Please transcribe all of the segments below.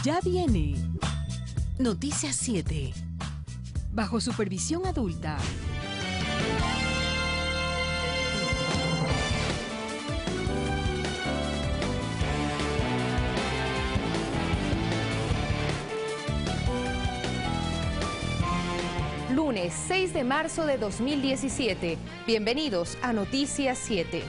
Ya viene Noticias 7. Bajo supervisión adulta. Lunes 6 de marzo de 2017. Bienvenidos a Noticias 7.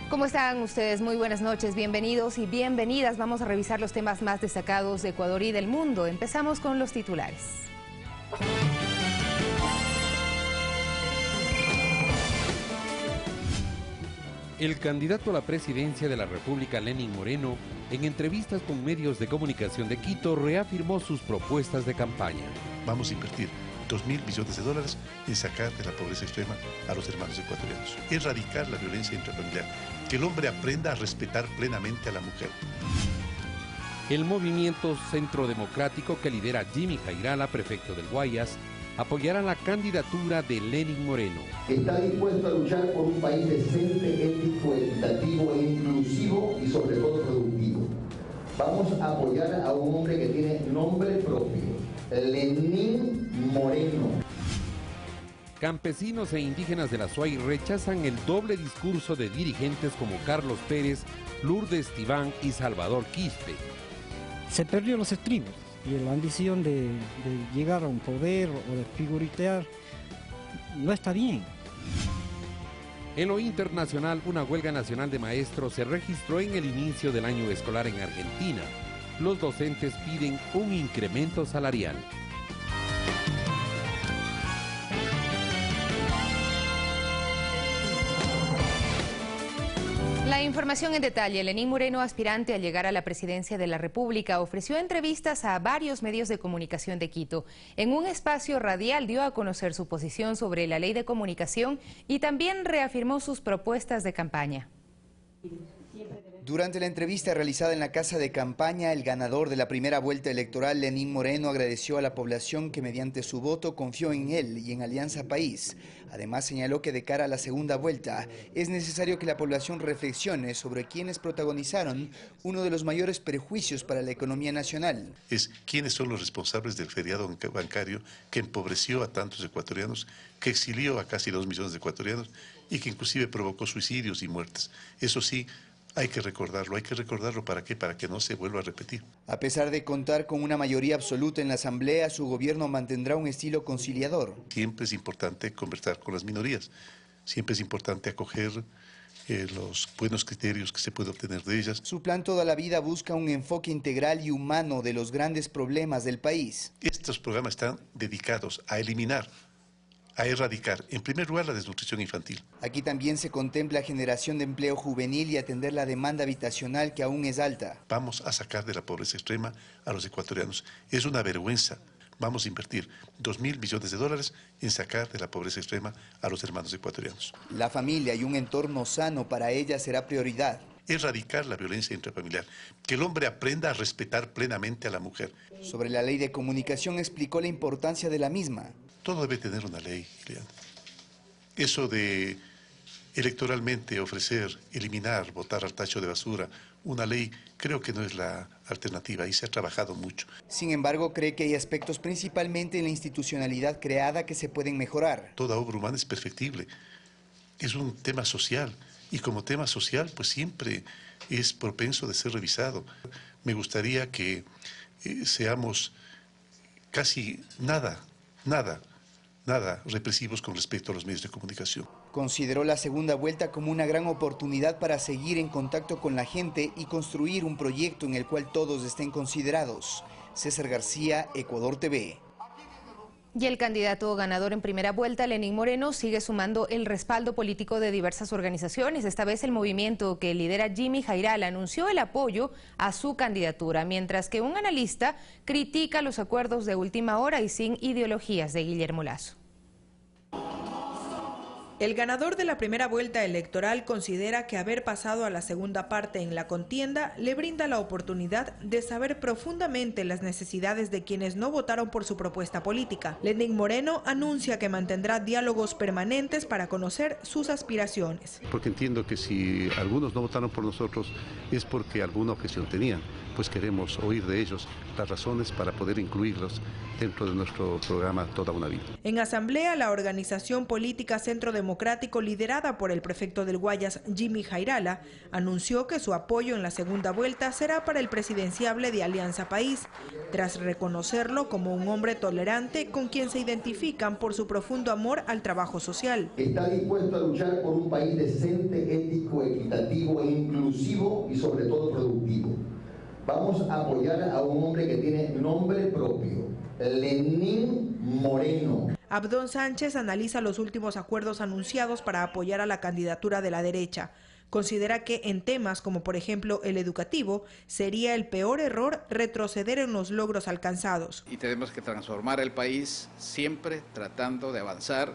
¿Cómo están ustedes? Muy buenas noches, bienvenidos y bienvenidas. Vamos a revisar los temas más destacados de Ecuador y del mundo. Empezamos con los titulares. El candidato a la presidencia de la República, Lenín Moreno, en entrevistas con medios de comunicación de Quito, reafirmó sus propuestas de campaña. Vamos a invertir 2.000 millones de dólares en sacar de la pobreza extrema a los hermanos ecuatorianos, erradicar la violencia intrafamiliar, que el hombre aprenda a respetar plenamente a la mujer. El movimiento Centro Democrático que lidera Jimmy Jairala, prefecto del Guayas, apoyará la candidatura de Lenín Moreno. Está dispuesto a luchar por un país decente, ético, equitativo e inclusivo y sobre todo productivo. Vamos a apoyar a un hombre que tiene nombre propio, Lenín Moreno. Campesinos e indígenas de la SUAY rechazan el doble discurso de dirigentes como Carlos Pérez, Lourdes Tibán y Salvador Quispe. Se perdió los estribos y la ambición de llegar a un poder o de figuritear no está bien. En lo internacional, una huelga nacional de maestros se registró en el inicio del año escolar en Argentina. Los docentes piden un incremento salarial. La información en detalle. Lenín Moreno, aspirante a llegar a la presidencia de la República, ofreció entrevistas a varios medios de comunicación de Quito. En un espacio radial dio a conocer su posición sobre la ley de comunicación y también reafirmó sus propuestas de campaña. Durante la entrevista realizada en la casa de campaña, el ganador de la primera vuelta electoral, Lenín Moreno, agradeció a la población que mediante su voto confió en él y en Alianza País. Además señaló que de cara a la segunda vuelta es necesario que la población reflexione sobre quienes protagonizaron uno de los mayores perjuicios para la economía nacional. Es quiénes son los responsables del feriado bancario que empobreció a tantos ecuatorianos, que exilió a casi 2 millones de ecuatorianos y que inclusive provocó suicidios y muertes. Eso sí, hay que recordarlo. ¿Para qué? Para que no se vuelva a repetir. A pesar de contar con una mayoría absoluta en la Asamblea, su gobierno mantendrá un estilo conciliador. Siempre es importante conversar con las minorías, siempre es importante acoger los buenos criterios que se puede obtener de ellas. Su plan Toda la Vida busca un enfoque integral y humano de los grandes problemas del país. Estos programas están dedicados a eliminar, a erradicar, en primer lugar, la desnutrición infantil. Aquí también se contempla generación de empleo juvenil y atender la demanda habitacional que aún es alta. Vamos a sacar de la pobreza extrema a los ecuatorianos. Es una vergüenza. Vamos a invertir 2.000 millones de dólares en sacar de la pobreza extrema a los hermanos ecuatorianos. La familia y un entorno sano para ella será prioridad. Erradicar la violencia intrafamiliar, que el hombre aprenda a respetar plenamente a la mujer. Sobre la ley de comunicación explicó la importancia de la misma. Todo debe tener una ley, Ileana. Eso de electoralmente ofrecer, eliminar, botar al tacho de basura, una ley, creo que no es la alternativa y se ha trabajado mucho. Sin embargo, cree que hay aspectos principalmente en la institucionalidad creada que se pueden mejorar. Toda obra humana es perfectible, es un tema social y como tema social pues siempre es propenso de ser revisado. Me gustaría que seamos casi nada represivos con respecto a los medios de comunicación. Consideró la segunda vuelta como una gran oportunidad para seguir en contacto con la gente y construir un proyecto en el cual todos estén considerados. César García, Ecuador TV. Y el candidato ganador en primera vuelta, Lenín Moreno, sigue sumando el respaldo político de diversas organizaciones. Esta vez el movimiento que lidera Jimmy Jairala anunció el apoyo a su candidatura, mientras que un analista critica los acuerdos de última hora y sin ideologías de Guillermo Lasso. El ganador de la primera vuelta electoral considera que haber pasado a la segunda parte en la contienda le brinda la oportunidad de saber profundamente las necesidades de quienes no votaron por su propuesta política. Lenín Moreno anuncia que mantendrá diálogos permanentes para conocer sus aspiraciones. Porque entiendo que si algunos no votaron por nosotros es porque alguna objeción tenían, pues queremos oír de ellos las razones para poder incluirlos dentro de nuestro programa Toda una Vida. En asamblea, la organización política Centro Democrático, liderada por el prefecto del Guayas, Jimmy Jairala, anunció que su apoyo en la segunda vuelta será para el presidenciable de Alianza País, tras reconocerlo como un hombre tolerante con quien se identifican por su profundo amor al trabajo social. Está dispuesto a luchar por un país decente, ético, equitativo, inclusivo y sobre todo productivo. Vamos a apoyar a un hombre que tiene nombre propio, Lenín Moreno. Abdón Sánchez analiza los últimos acuerdos anunciados para apoyar a la candidatura de la derecha. Considera que en temas como por ejemplo el educativo, sería el peor error retroceder en los logros alcanzados. Y tenemos que transformar el país siempre tratando de avanzar,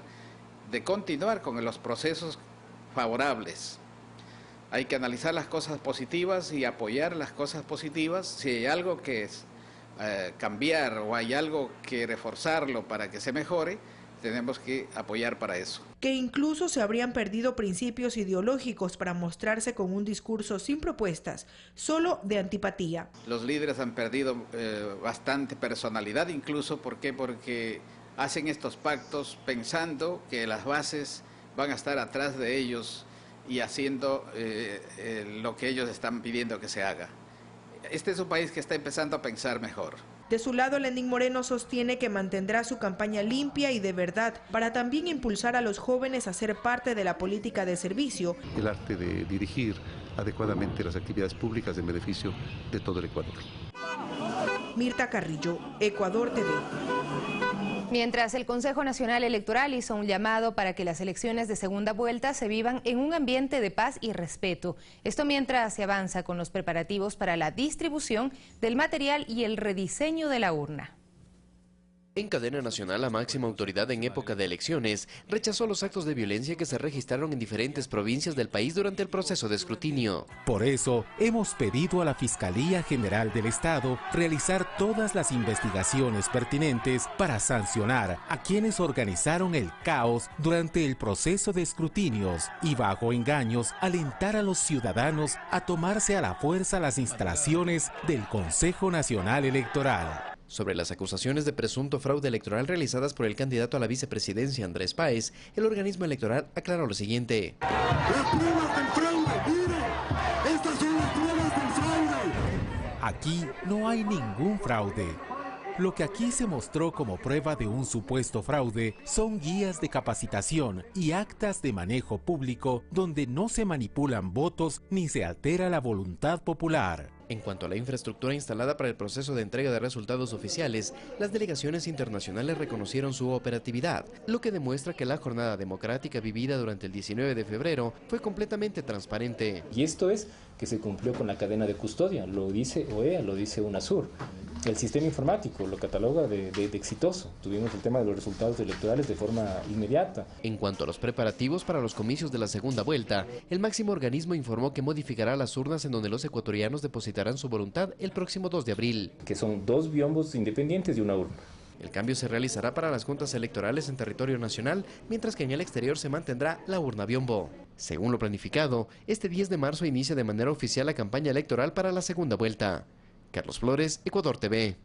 de continuar con los procesos favorables. Hay que analizar las cosas positivas y apoyar las cosas positivas. Si hay algo que cambiar o hay algo que reforzarlo para que se mejore, tenemos que apoyar para eso. Que incluso se habrían perdido principios ideológicos para mostrarse con un discurso sin propuestas, solo de antipatía. Los líderes han perdido bastante personalidad incluso. ¿Por qué? Porque hacen estos pactos pensando que las bases van a estar atrás de ellos y haciendo lo que ellos están pidiendo que se haga. Este es un país que está empezando a pensar mejor. De su lado, Lenín Moreno sostiene que mantendrá su campaña limpia y de verdad para también impulsar a los jóvenes a ser parte de la política de servicio. El arte de dirigir adecuadamente las actividades públicas en beneficio de todo el Ecuador. Mirta Carrillo, Ecuador TV. Mientras el Consejo Nacional Electoral hizo un llamado para que las elecciones de segunda vuelta se vivan en un ambiente de paz y respeto. Esto mientras se avanza con los preparativos para la distribución del material y el rediseño de la urna. En cadena nacional, la máxima autoridad en época de elecciones rechazó los actos de violencia que se registraron en diferentes provincias del país durante el proceso de escrutinio. Por eso, hemos pedido a la Fiscalía General del Estado realizar todas las investigaciones pertinentes para sancionar a quienes organizaron el caos durante el proceso de escrutinios y, bajo engaños, alentar a los ciudadanos a tomarse a la fuerza las instalaciones del Consejo Nacional Electoral. Sobre las acusaciones de presunto fraude electoral realizadas por el candidato a la vicepresidencia Andrés Páez, el organismo electoral aclaró lo siguiente. ¡Las pruebas del fraude! ¡Mire! ¡Estas son las pruebas del fraude! Aquí no hay ningún fraude. Lo que aquí se mostró como prueba de un supuesto fraude son guías de capacitación y actas de manejo público donde no se manipulan votos ni se altera la voluntad popular. En cuanto a la infraestructura instalada para el proceso de entrega de resultados oficiales, las delegaciones internacionales reconocieron su operatividad, lo que demuestra que la jornada democrática vivida durante el 19 de febrero fue completamente transparente. Y esto es que se cumplió con la cadena de custodia, lo dice OEA, lo dice UNASUR. El sistema informático lo cataloga de exitoso. Tuvimos el tema de los resultados electorales de forma inmediata. En cuanto a los preparativos para los comicios de la segunda vuelta, el máximo organismo informó que modificará las urnas en donde los ecuatorianos depositarán su voluntad el próximo 2 de abril. Que son 2 biombos independientes de una urna. El cambio se realizará para las juntas electorales en territorio nacional, mientras que en el exterior se mantendrá la urna biombo. Según lo planificado, este 10 de marzo inicia de manera oficial la campaña electoral para la segunda vuelta. Carlos Flores, Ecuador TV.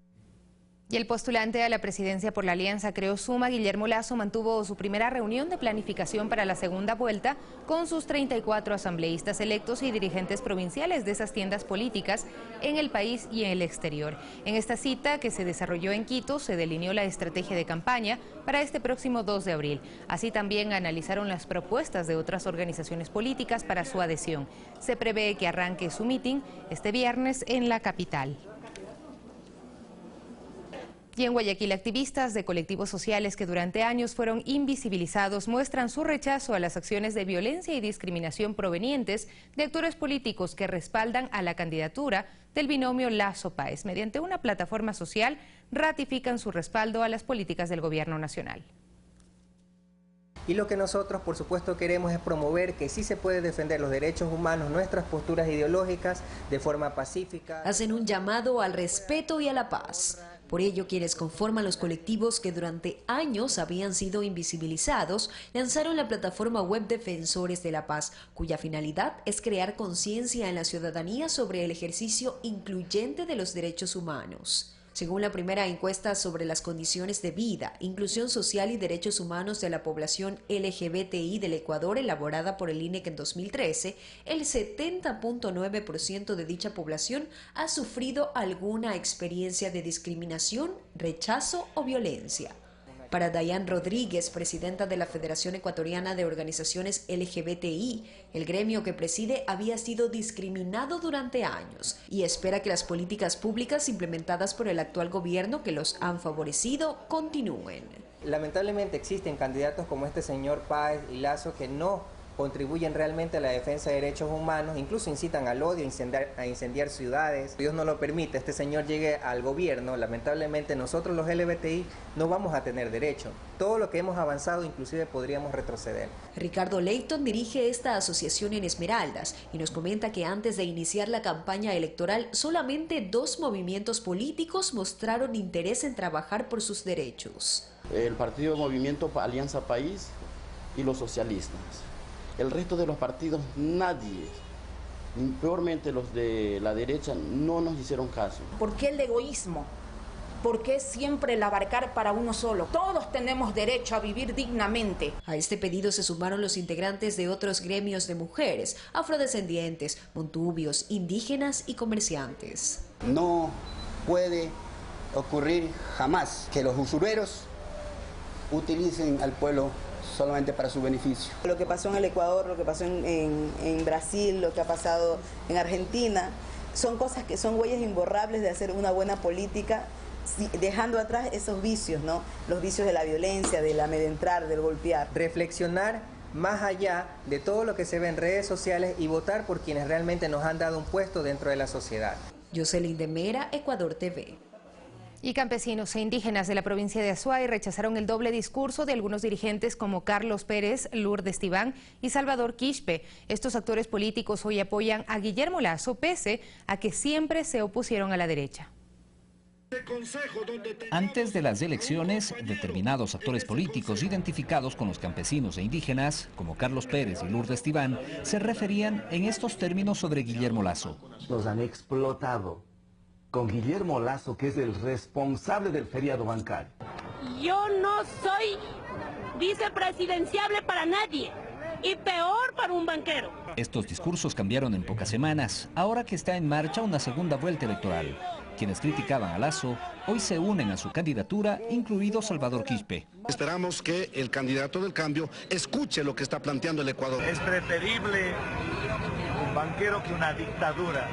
Y el postulante a la presidencia por la Alianza Creo Suma, Guillermo Lasso, mantuvo su primera reunión de planificación para la segunda vuelta con sus 34 asambleístas electos y dirigentes provinciales de esas tiendas políticas en el país y en el exterior. En esta cita, que se desarrolló en Quito, se delineó la estrategia de campaña para este próximo 2 de abril. Así también analizaron las propuestas de otras organizaciones políticas para su adhesión. Se prevé que arranque su mitin este viernes en la capital. Y en Guayaquil, activistas de colectivos sociales que durante años fueron invisibilizados muestran su rechazo a las acciones de violencia y discriminación provenientes de actores políticos que respaldan a la candidatura del binomio Lasso-Páez. Mediante una plataforma social, ratifican su respaldo a las políticas del gobierno nacional. Y lo que nosotros, por supuesto, queremos es promover que sí se puede defender los derechos humanos, nuestras posturas ideológicas, de forma pacífica. Hacen un llamado al respeto y a la paz. Por ello, quienes conforman los colectivos que durante años habían sido invisibilizados, lanzaron la plataforma web Defensores de la Paz, cuya finalidad es crear conciencia en la ciudadanía sobre el ejercicio incluyente de los derechos humanos. Según la primera encuesta sobre las condiciones de vida, inclusión social y derechos humanos de la población LGBTI del Ecuador, elaborada por el INEC en 2013, el 70.9% de dicha población ha sufrido alguna experiencia de discriminación, rechazo o violencia. Para Dayan Rodríguez, presidenta de la Federación Ecuatoriana de Organizaciones LGBTI, el gremio que preside había sido discriminado durante años y espera que las políticas públicas implementadas por el actual gobierno que los han favorecido continúen. Lamentablemente existen candidatos como este señor Páez y Lazo que no contribuyen realmente a la defensa de derechos humanos, incluso incitan al odio, a incendiar ciudades. Dios no lo permite, este señor llegue al gobierno, lamentablemente nosotros los LGBTI no vamos a tener derecho. Todo lo que hemos avanzado inclusive podríamos retroceder. Ricardo Leighton dirige esta asociación en Esmeraldas y nos comenta que antes de iniciar la campaña electoral solamente 2 movimientos políticos mostraron interés en trabajar por sus derechos. El partido Movimiento Alianza País y los socialistas. El resto de los partidos, nadie, peormente los de la derecha, no nos hicieron caso. ¿Por qué el egoísmo? ¿Por qué siempre el abarcar para uno solo? Todos tenemos derecho a vivir dignamente. A este pedido se sumaron los integrantes de otros gremios de mujeres, afrodescendientes, montubios, indígenas y comerciantes. No puede ocurrir jamás que los usureros utilicen al pueblo solamente para su beneficio. Lo que pasó en el Ecuador, lo que pasó en Brasil, lo que ha pasado en Argentina, son cosas que son huellas imborrables de hacer una buena política, dejando atrás esos vicios, ¿no? Los vicios de la violencia, del amedrentar, del golpear. Reflexionar más allá de todo lo que se ve en redes sociales y votar por quienes realmente nos han dado un puesto dentro de la sociedad. Jocelyn de Mera, Ecuador TV. Y campesinos e indígenas de la provincia de Azuay rechazaron el doble discurso de algunos dirigentes como Carlos Pérez, Lourdes Tibán y Salvador Quispe. Estos actores políticos hoy apoyan a Guillermo Lasso, pese a que siempre se opusieron a la derecha. Antes de las elecciones, determinados actores políticos identificados con los campesinos e indígenas, como Carlos Pérez y Lourdes Tibán, se referían en estos términos sobre Guillermo Lasso. Nos han explotado con Guillermo Lasso, que es el responsable del feriado bancario. Yo no soy vicepresidenciable para nadie, y peor para un banquero. Estos discursos cambiaron en pocas semanas, ahora que está en marcha una segunda vuelta electoral. Quienes criticaban a Lasso hoy se unen a su candidatura, incluido Salvador Quispe. Esperamos que el candidato del cambio escuche lo que está planteando el Ecuador. Es preferible un banquero que una dictadura.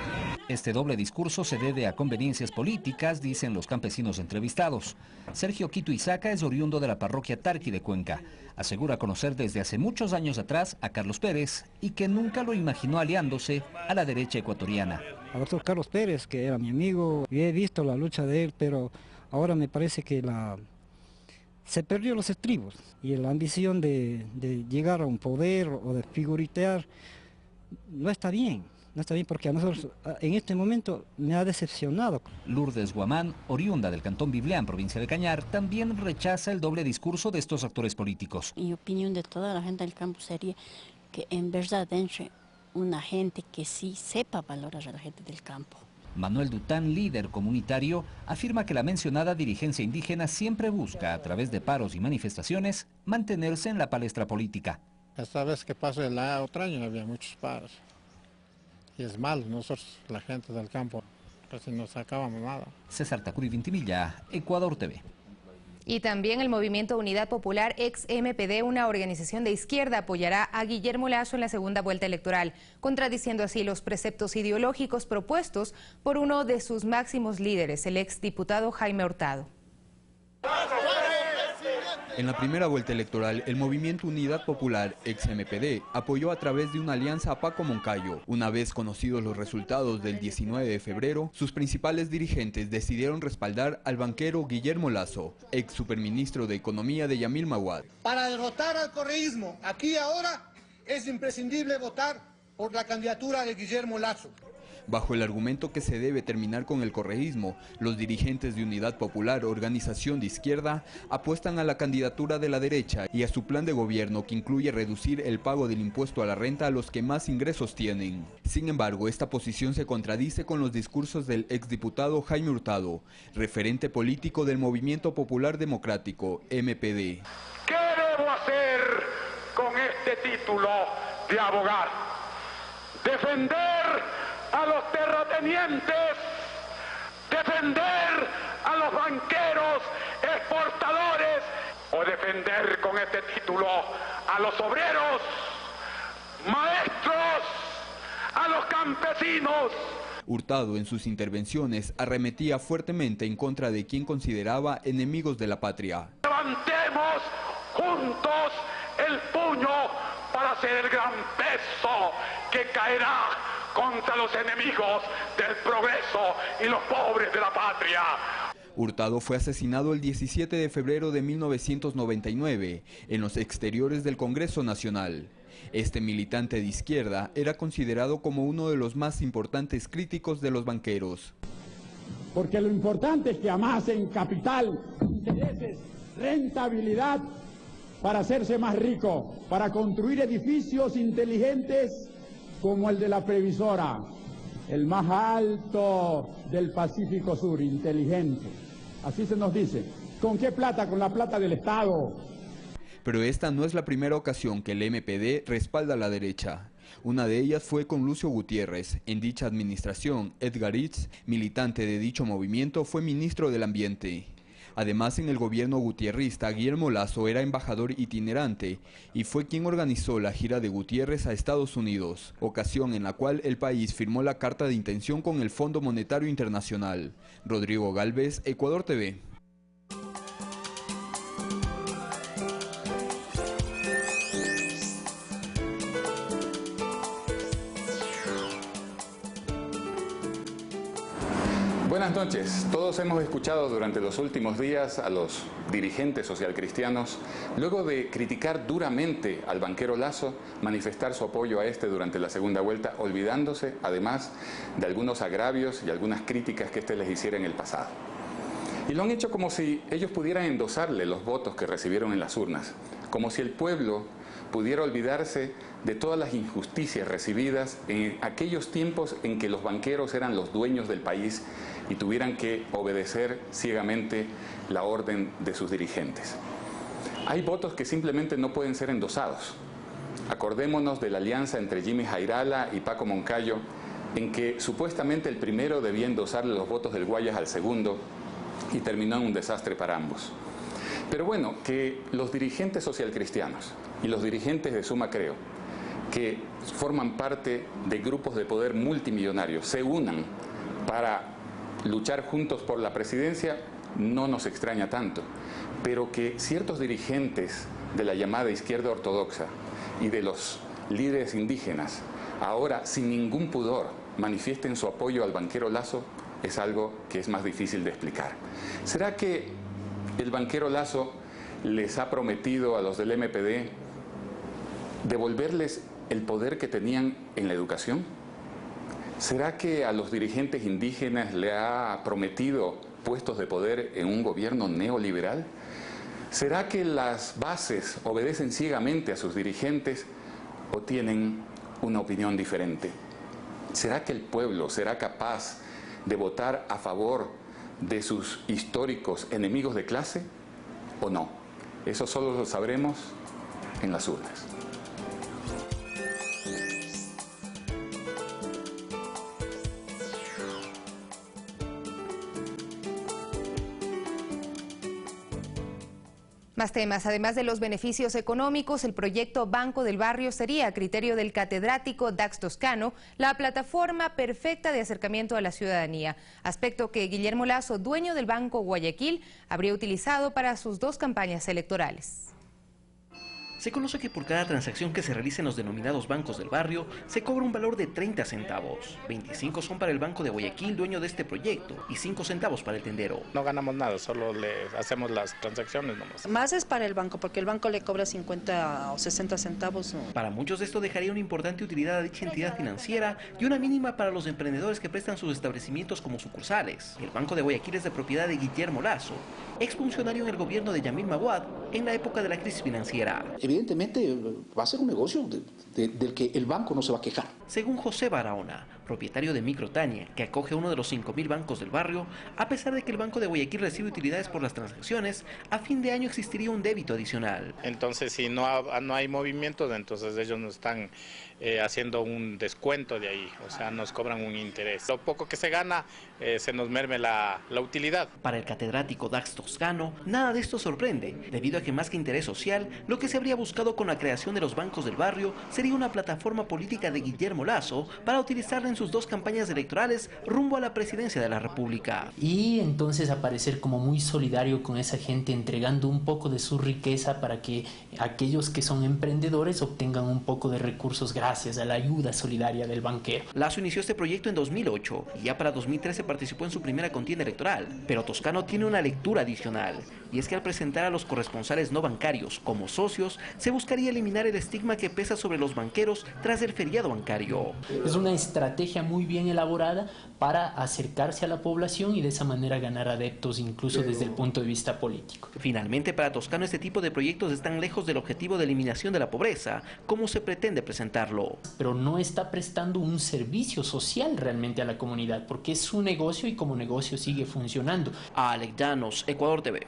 Este doble discurso se debe a conveniencias políticas, dicen los campesinos entrevistados. Sergio Quito Isaca es oriundo de la parroquia Tarqui de Cuenca. Asegura conocer desde hace muchos años atrás a Carlos Pérez y que nunca lo imaginó aliándose a la derecha ecuatoriana. Al doctor Carlos Pérez, que era mi amigo, y he visto la lucha de él, pero ahora me parece que se perdió los estribos y la ambición de llegar a un poder o de figuritear no está bien. No está bien porque a nosotros en este momento me ha decepcionado. Lourdes Guamán, oriunda del cantón Biblián, provincia de Cañar, también rechaza el doble discurso de estos actores políticos. Mi opinión de toda la gente del campo sería que en verdad entre una gente que sí sepa valorar a la gente del campo. Manuel Dután, líder comunitario, afirma que la mencionada dirigencia indígena siempre busca, a través de paros y manifestaciones, mantenerse en la palestra política. Esta vez que pasó el otro año había muchos paros. Y es malo, nosotros, la gente del campo, casi no sacábamos nada. César Tacuri Vintimilla, Ecuador TV. Y también el Movimiento Unidad Popular, ex-MPD, una organización de izquierda, apoyará a Guillermo Lasso en la segunda vuelta electoral, contradiciendo así los preceptos ideológicos propuestos por uno de sus máximos líderes, el exdiputado Jaime Hurtado. En la primera vuelta electoral, el Movimiento Unidad Popular, ex-MPD, apoyó a través de una alianza a Paco Moncayo. Una vez conocidos los resultados del 19 de febrero, sus principales dirigentes decidieron respaldar al banquero Guillermo Lasso, ex superministro de Economía de Yamil Maguad. Para derrotar al correísmo, aquí y ahora, es imprescindible votar por la candidatura de Guillermo Lasso. Bajo el argumento que se debe terminar con el correísmo, los dirigentes de Unidad Popular, organización de izquierda, apuestan a la candidatura de la derecha y a su plan de gobierno que incluye reducir el pago del impuesto a la renta a los que más ingresos tienen. Sin embargo, esta posición se contradice con los discursos del exdiputado Jaime Hurtado, referente político del Movimiento Popular Democrático, MPD. ¿Qué debo hacer con este título de abogado? Defender a los terratenientes, defender a los banqueros exportadores o defender con este título a los obreros, maestros, a los campesinos. Hurtado en sus intervenciones arremetía fuertemente en contra de quien consideraba enemigos de la patria. Levantemos juntos el puño para hacer el gran peso que caerá contra los enemigos del progreso y los pobres de la patria. Hurtado fue asesinado el 17 de febrero de 1999 en los exteriores del Congreso Nacional. Este militante de izquierda era considerado como uno de los más importantes críticos de los banqueros. Porque lo importante es que amasen capital, intereses, rentabilidad para hacerse más rico, para construir edificios inteligentes como el de la Previsora, el más alto del Pacífico Sur, inteligente. Así se nos dice. ¿Con qué plata? Con la plata del Estado. Pero esta no es la primera ocasión que el MPD respalda a la derecha. Una de ellas fue con Lucio Gutiérrez. En dicha administración, Edgar Itz, militante de dicho movimiento, fue ministro del Ambiente. Además, en el gobierno gutierrista, Guillermo Lasso era embajador itinerante y fue quien organizó la gira de Gutiérrez a Estados Unidos, ocasión en la cual el país firmó la carta de intención con el Fondo Monetario Internacional. Rodrigo Galvez, Ecuador TV. Buenas noches. Todos hemos escuchado durante los últimos días a los dirigentes socialcristianos, luego de criticar duramente al banquero Lasso, manifestar su apoyo a este durante la segunda vuelta, olvidándose además de algunos agravios y algunas críticas que este les hiciera en el pasado. Y lo han hecho como si ellos pudieran endosarle los votos que recibieron en las urnas, como si el pueblo pudiera olvidarse de todas las injusticias recibidas en aquellos tiempos en que los banqueros eran los dueños del país y tuvieran que obedecer ciegamente la orden de sus dirigentes. Hay votos que simplemente no pueden ser endosados. Acordémonos de la alianza entre Jimmy Jairala y Paco Moncayo, en que supuestamente el primero debía endosarle los votos del Guayas al segundo y terminó en un desastre para ambos. Pero bueno, que los dirigentes socialcristianos y los dirigentes de Suma Creo, que forman parte de grupos de poder multimillonarios, se unan para luchar juntos por la presidencia, no nos extraña tanto. Pero que ciertos dirigentes de la llamada izquierda ortodoxa y de los líderes indígenas ahora sin ningún pudor manifiesten su apoyo al banquero Lasso es algo que es más difícil de explicar. ¿Será que el banquero Lasso les ha prometido a los del MPD devolverles el poder que tenían en la educación? ¿Será que a los dirigentes indígenas le ha prometido puestos de poder en un gobierno neoliberal? ¿Será que las bases obedecen ciegamente a sus dirigentes o tienen una opinión diferente? ¿Será que el pueblo será capaz de votar a favor de sus históricos enemigos de clase o no? Eso solo lo sabremos en las urnas. Más temas. Además de los beneficios económicos, el proyecto Banco del Barrio sería, a criterio del catedrático Dax Toscano, la plataforma perfecta de acercamiento a la ciudadanía, aspecto que Guillermo Lasso, dueño del Banco Guayaquil, habría utilizado para sus 2 campañas electorales. Se conoce que por cada transacción que se realice en los denominados bancos del barrio, se cobra un valor de 30 centavos. 25 son para el Banco de Guayaquil, dueño de este proyecto, y 5 centavos para el tendero. No ganamos nada, solo le hacemos las transacciones nomás. Más es para el banco, porque el banco le cobra 50 o 60 centavos. Para muchos esto dejaría una importante utilidad a dicha entidad financiera y una mínima para los emprendedores que prestan sus establecimientos como sucursales. El Banco de Guayaquil es de propiedad de Guillermo Lasso, exfuncionario en el gobierno de Yamil Maguad en la época de la crisis financiera. Evidentemente va a ser un negocio del que el banco no se va a quejar. Según José Barahona, propietario de Microtania, que acoge uno de los 5.000 bancos del barrio, a pesar de que el Banco de Guayaquil recibe utilidades por las transacciones, a fin de año existiría un débito adicional. Entonces, si no hay movimientos, entonces ellos nos están haciendo un descuento de ahí, o sea, nos cobran un interés. Lo poco que se gana, se nos merme la utilidad. Para el catedrático Dax Toscano, nada de esto sorprende, debido a que más que interés social, lo que se habría buscado con la creación de los bancos del barrio sería una plataforma política de Guillermo Lasso para utilizarla en sus 2 campañas electorales rumbo a la presidencia de la República. Y entonces aparecer como muy solidario con esa gente, entregando un poco de su riqueza para que aquellos que son emprendedores obtengan un poco de recursos gracias a la ayuda solidaria del banquero. Lasso inició este proyecto en 2008 y ya para 2013 participó en su primera contienda electoral. Pero Toscano tiene una lectura adicional, y es que al presentar a los corresponsales no bancarios como socios, se buscaría eliminar el estigma que pesa sobre los banqueros tras el feriado bancario. Es una estrategia muy bien elaborada para acercarse a la población y de esa manera ganar adeptos incluso desde el punto de vista político. Finalmente, para Toscano este tipo de proyectos están lejos del objetivo de eliminación de la pobreza, como se pretende presentarlo. Pero no está prestando un servicio social realmente a la comunidad, porque es su negocio y como negocio sigue funcionando. Alex Llanos, Ecuador TV.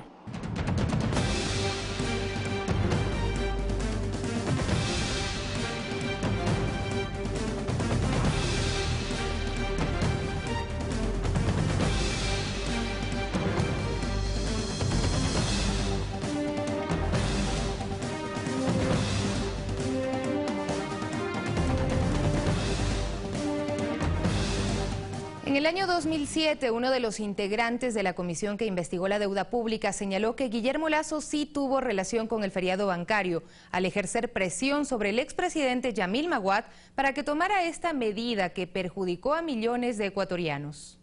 En el año 2007, uno de los integrantes de la comisión que investigó la deuda pública señaló que Guillermo Lasso sí tuvo relación con el feriado bancario al ejercer presión sobre el expresidente Yamil Maguad para que tomara esta medida que perjudicó a millones de ecuatorianos.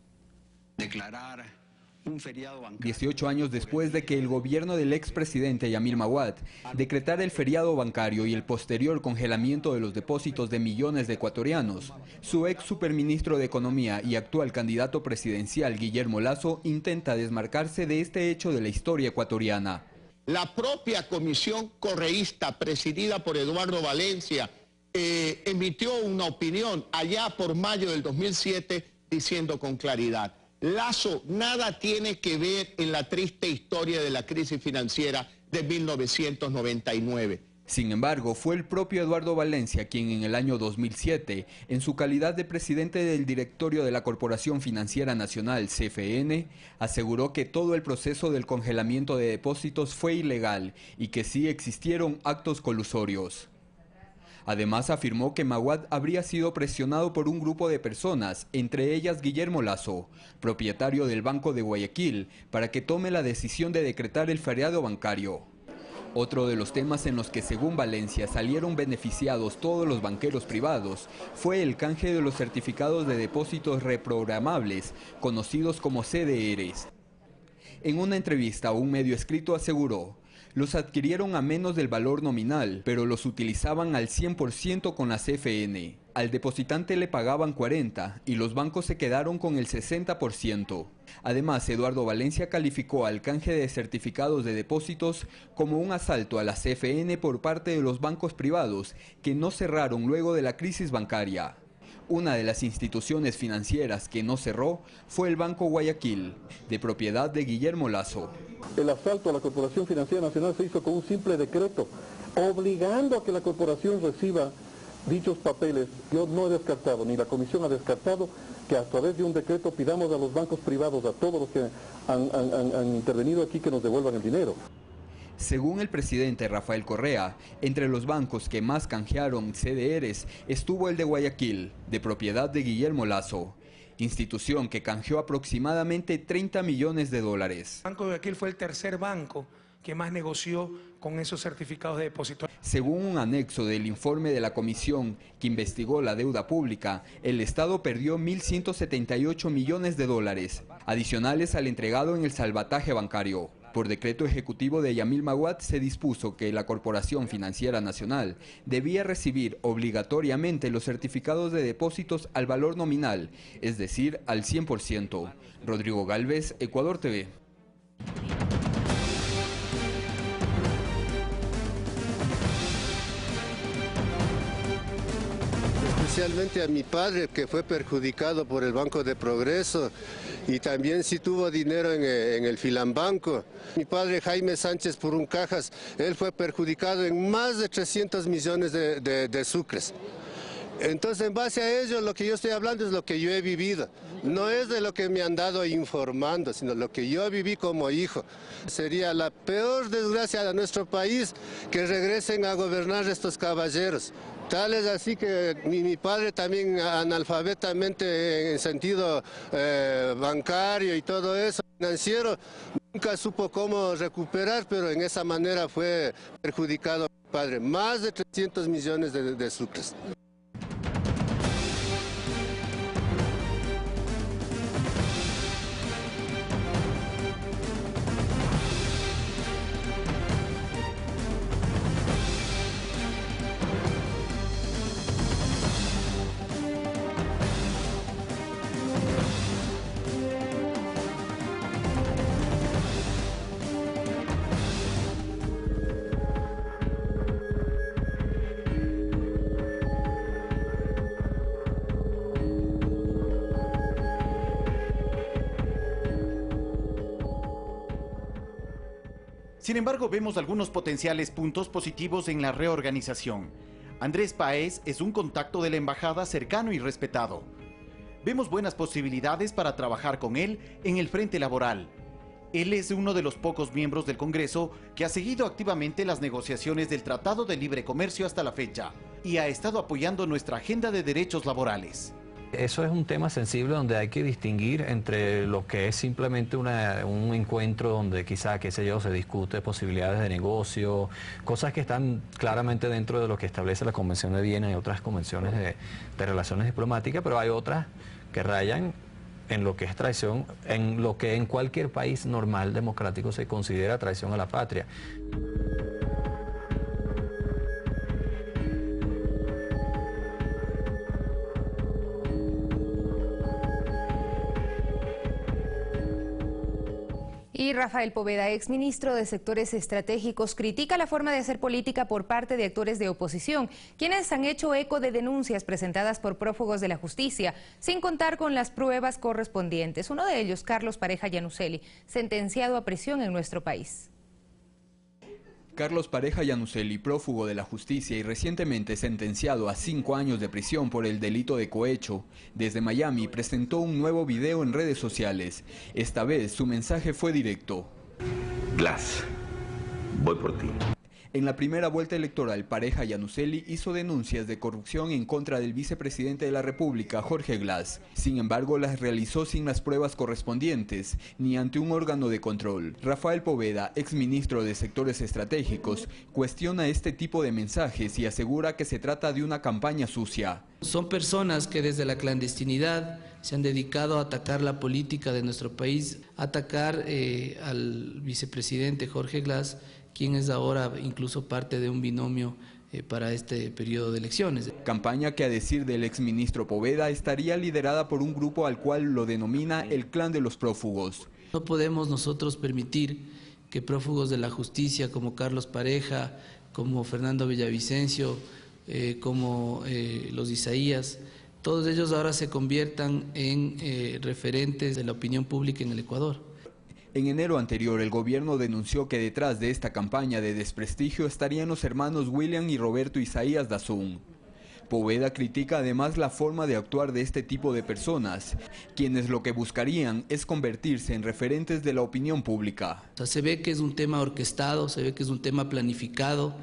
Declarar un feriado bancario. 18 años después de que el gobierno del expresidente Yamil Maguad decretara el feriado bancario y el posterior congelamiento de los depósitos de millones de ecuatorianos, su ex superministro de Economía y actual candidato presidencial Guillermo Lasso intenta desmarcarse de este hecho de la historia ecuatoriana. La propia comisión correísta presidida por Eduardo Valencia emitió una opinión allá por mayo del 2007 diciendo con claridad: Lasso nada tiene que ver en la triste historia de la crisis financiera de 1999. Sin embargo, fue el propio Eduardo Valencia quien en el año 2007, en su calidad de presidente del directorio de la Corporación Financiera Nacional, CFN, aseguró que todo el proceso del congelamiento de depósitos fue ilegal y que sí existieron actos colusorios. Además, afirmó que Maguad habría sido presionado por un grupo de personas, entre ellas Guillermo Lasso, propietario del Banco de Guayaquil, para que tome la decisión de decretar el feriado bancario. Otro de los temas en los que, según Valencia, salieron beneficiados todos los banqueros privados fue el canje de los certificados de depósitos reprogramables, conocidos como CDRs. En una entrevista a un medio escrito aseguró: los adquirieron a menos del valor nominal, pero los utilizaban al 100% con la CFN. Al depositante le pagaban 40% y los bancos se quedaron con el 60%. Además, Eduardo Valencia calificó al canje de certificados de depósitos como un asalto a la CFN por parte de los bancos privados que no cerraron luego de la crisis bancaria. Una de las instituciones financieras que no cerró fue el Banco Guayaquil, de propiedad de Guillermo Lasso. El asalto a la Corporación Financiera Nacional se hizo con un simple decreto, obligando a que la corporación reciba dichos papeles. Yo no he descartado, ni la comisión ha descartado, que a través de un decreto pidamos a los bancos privados, a todos los que han intervenido aquí, que nos devuelvan el dinero. Según el presidente Rafael Correa, entre los bancos que más canjearon CDRs estuvo el de Guayaquil, de propiedad de Guillermo Lasso, institución que canjeó aproximadamente 30 millones de dólares. El Banco de Guayaquil fue el tercer banco que más negoció con esos certificados de depósito. Según un anexo del informe de la comisión que investigó la deuda pública, el Estado perdió 1.178 millones de dólares, adicionales al entregado en el salvataje bancario. Por decreto ejecutivo de Yamil Maguad se dispuso que la Corporación Financiera Nacional debía recibir obligatoriamente los certificados de depósitos al valor nominal, es decir, al 100%. Rodrigo Galvez, Ecuador TV. Especialmente a mi padre, que fue perjudicado por el Banco de Progreso y también sí tuvo dinero en el Filambanco. Mi padre Jaime Sánchez Puruncajas, él fue perjudicado en más de 300 millones de sucres. Entonces, en base a ello, lo que yo estoy hablando es lo que yo he vivido. No es de lo que me han dado informando, sino lo que yo viví como hijo. Sería la peor desgracia de nuestro país que regresen a gobernar estos caballeros. Tal es así que mi padre también analfabetamente en sentido bancario y todo eso, financiero, nunca supo cómo recuperar, pero en esa manera fue perjudicado mi padre. Más de 300 millones de sucres. Sin embargo, vemos algunos potenciales puntos positivos en la reorganización. Andrés Páez es un contacto de la embajada cercano y respetado. Vemos buenas posibilidades para trabajar con él en el frente laboral. Él es uno de los pocos miembros del Congreso que ha seguido activamente las negociaciones del Tratado de Libre Comercio hasta la fecha y ha estado apoyando nuestra agenda de derechos laborales. Eso es un tema sensible donde hay que distinguir entre lo que es simplemente un encuentro donde quizá, qué sé yo, se discute posibilidades de negocio, cosas que están claramente dentro de lo que establece la Convención de Viena y otras convenciones de relaciones diplomáticas, pero hay otras que rayan en lo que es traición, en lo que en cualquier país normal democrático se considera traición a la patria. Y Rafael Poveda, exministro de Sectores Estratégicos, critica la forma de hacer política por parte de actores de oposición, quienes han hecho eco de denuncias presentadas por prófugos de la justicia, sin contar con las pruebas correspondientes. Uno de ellos, Carlos Pareja Yanuseli, sentenciado a prisión en nuestro país. Carlos Pareja Yanuseli, prófugo de la justicia y recientemente sentenciado a 5 años de prisión por el delito de cohecho, desde Miami presentó un nuevo video en redes sociales. Esta vez su mensaje fue directo. Glass, voy por ti. En la primera vuelta electoral, Pareja Yanuseli hizo denuncias de corrupción en contra del vicepresidente de la República, Jorge Glass. Sin embargo, las realizó sin las pruebas correspondientes, ni ante un órgano de control. Rafael Poveda, exministro de Sectores Estratégicos, cuestiona este tipo de mensajes y asegura que se trata de una campaña sucia. Son personas que desde la clandestinidad se han dedicado a atacar la política de nuestro país, a atacar al vicepresidente Jorge Glass, quien es ahora incluso parte de un binomio para este periodo de elecciones. Campaña que, a decir del exministro Poveda, estaría liderada por un grupo al cual lo denomina el Clan de los Prófugos. No podemos nosotros permitir que prófugos de la justicia como Carlos Pareja, como Fernando Villavicencio, como los Isaías, todos ellos ahora se conviertan en referentes de la opinión pública en el Ecuador. En enero anterior, el gobierno denunció que detrás de esta campaña de desprestigio estarían los hermanos William y Roberto Isaías Dazún. Poveda critica además la forma de actuar de este tipo de personas, quienes lo que buscarían es convertirse en referentes de la opinión pública. O sea, se ve que es un tema orquestado, se ve que es un tema planificado,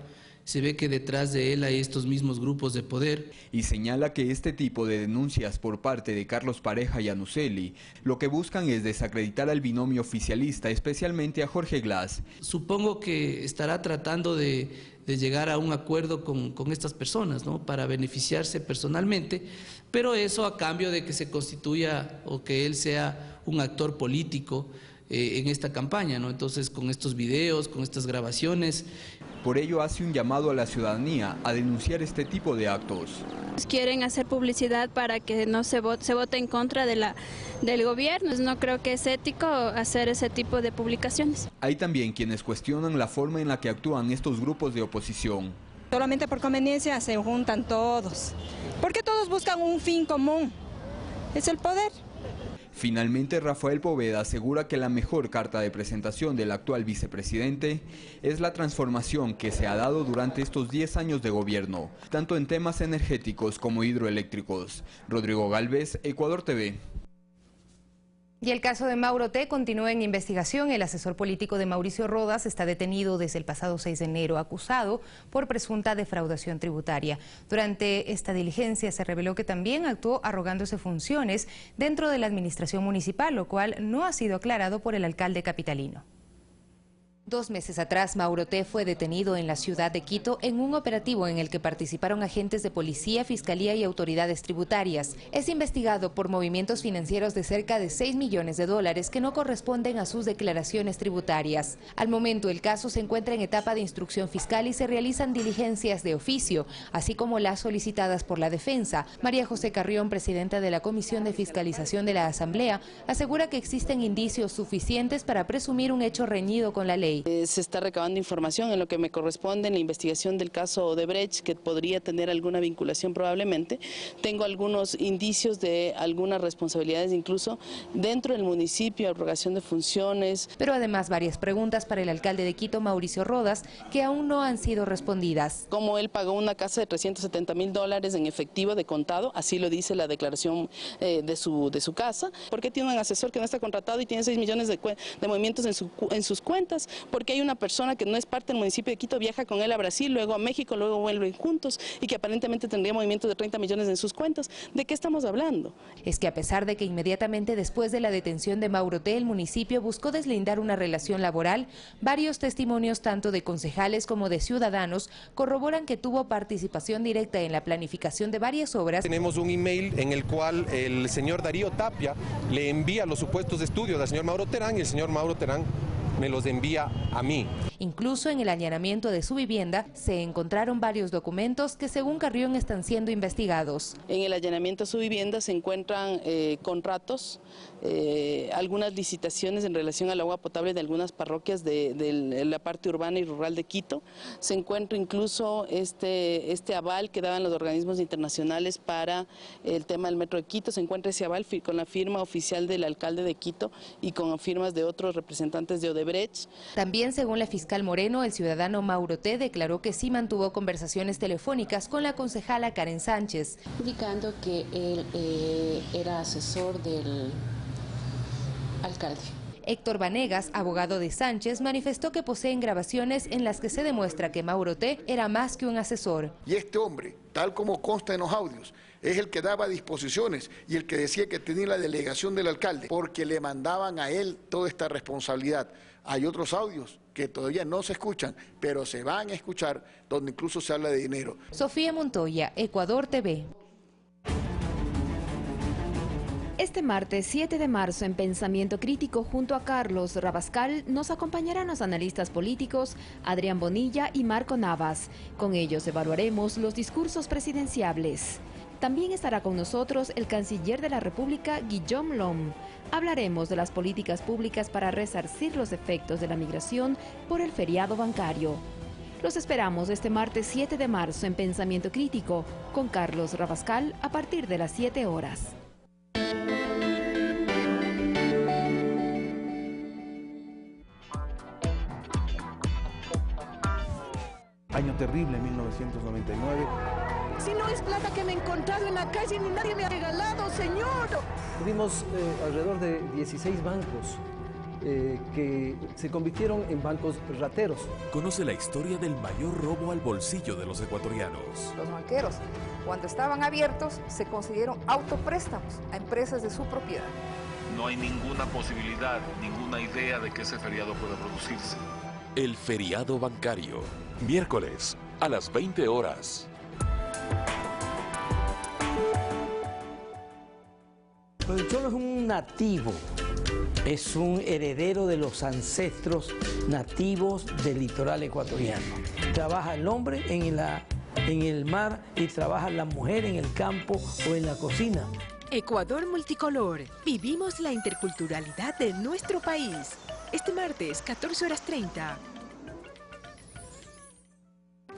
se ve que detrás de él hay estos mismos grupos de poder. Y señala que este tipo de denuncias por parte de Carlos Pareja y Anuseli lo que buscan es desacreditar al binomio oficialista, especialmente a Jorge Glass. Supongo que estará tratando de llegar a un acuerdo con estas personas, ¿no?, para beneficiarse personalmente, pero eso a cambio de que se constituya o que él sea un actor político en esta campaña, ¿no? Entonces, con estos videos, con estas grabaciones. Por ello hace un llamado a la ciudadanía a denunciar este tipo de actos. Quieren hacer publicidad para que no se vote en contra del gobierno. No creo que es ético hacer ese tipo de publicaciones. Hay también quienes cuestionan la forma en la que actúan estos grupos de oposición. Solamente por conveniencia se juntan todos, porque todos buscan un fin común, es el poder. Finalmente, Rafael Poveda asegura que la mejor carta de presentación del actual vicepresidente es la transformación que se ha dado durante estos 10 años de gobierno, tanto en temas energéticos como hidroeléctricos. Rodrigo Galvez, Ecuador TV. Y el caso de Mauro T. continúa en investigación. El asesor político de Mauricio Rodas está detenido desde el pasado 6 de enero, acusado por presunta defraudación tributaria. Durante esta diligencia se reveló que también actuó arrogándose funciones dentro de la administración municipal, lo cual no ha sido aclarado por el alcalde capitalino. 2 meses atrás, Mauro T. fue detenido en la ciudad de Quito en un operativo en el que participaron agentes de policía, fiscalía y autoridades tributarias. Es investigado por movimientos financieros de cerca de 6 millones de dólares que no corresponden a sus declaraciones tributarias. Al momento, el caso se encuentra en etapa de instrucción fiscal y se realizan diligencias de oficio, así como las solicitadas por la defensa. María José Carrión, presidenta de la Comisión de Fiscalización de la Asamblea, asegura que existen indicios suficientes para presumir un hecho reñido con la ley. Se está recabando información en lo que me corresponde en la investigación del caso Odebrecht, que podría tener alguna vinculación probablemente. Tengo algunos indicios de algunas responsabilidades incluso dentro del municipio, abrogación de funciones. Pero además varias preguntas para el alcalde de Quito, Mauricio Rodas, que aún no han sido respondidas. Cómo él pagó una casa de $370.000 en efectivo de contado, así lo dice la declaración de su casa. ¿Por qué tiene un asesor que no está contratado y tiene 6 millones de movimientos en sus cuentas? Porque hay una persona que no es parte del municipio de Quito, viaja con él a Brasil, luego a México, luego vuelven juntos y que aparentemente tendría movimientos de 30 millones en sus cuentas. ¿De qué estamos hablando? Es que a pesar de que inmediatamente después de la detención de Mauro T., el municipio buscó deslindar una relación laboral, varios testimonios tanto de concejales como de ciudadanos corroboran que tuvo participación directa en la planificación de varias obras. Tenemos un email en el cual el señor Darío Tapia le envía los supuestos estudios al señor Mauro Terán y el señor Mauro Terán me los envía a mí. Incluso en el allanamiento de su vivienda se encontraron varios documentos que según Carrión están siendo investigados. En el allanamiento de su vivienda se encuentran contratos, algunas licitaciones en relación al agua potable de algunas parroquias de la parte urbana y rural de Quito. Se encuentra incluso este aval que daban los organismos internacionales para el tema del metro de Quito. Se encuentra ese aval con la firma oficial del alcalde de Quito y con firmas de otros representantes de Odebrecht. También, según la fiscal Moreno, el ciudadano Mauro T. declaró que sí mantuvo conversaciones telefónicas con la concejala Karen Sánchez, indicando que él era asesor del alcalde. Héctor Vanegas, abogado de Sánchez, manifestó que poseen grabaciones en las que se demuestra que Mauro T. era más que un asesor. Y este hombre, tal como consta en los audios, es el que daba disposiciones y el que decía que tenía la delegación del alcalde, porque le mandaban a él toda esta responsabilidad. Hay otros audios que todavía no se escuchan, pero se van a escuchar, donde incluso se habla de dinero. Sofía Montoya, Ecuador TV. Este martes 7 de marzo en Pensamiento Crítico junto a Carlos Rabascal nos acompañarán los analistas políticos Adrián Bonilla y Marco Navas. Con ellos evaluaremos los discursos presidenciables. También estará con nosotros el canciller de la República, Guillaume Lom. Hablaremos de las políticas públicas para resarcir los efectos de la migración por el feriado bancario. Los esperamos este martes 7 de marzo en Pensamiento Crítico con Carlos Rabascal a partir de las 7 horas. Año terrible, 1999. Si no es plata que me he encontrado en la calle ni nadie me ha regalado, señor. Tuvimos alrededor de 16 bancos que se convirtieron en bancos rateros. Conoce la historia del mayor robo al bolsillo de los ecuatorianos. Los banqueros, cuando estaban abiertos, se concedieron autopréstamos a empresas de su propiedad. No hay ninguna posibilidad, ninguna idea de que ese feriado pueda producirse. El feriado bancario, miércoles a las 20 horas. El cholo es un nativo, es un heredero de los ancestros nativos del litoral ecuatoriano. Trabaja el hombre en el mar y trabaja la mujer en el campo o en la cocina. Ecuador multicolor. Vivimos la interculturalidad de nuestro país. Este martes, 14:30.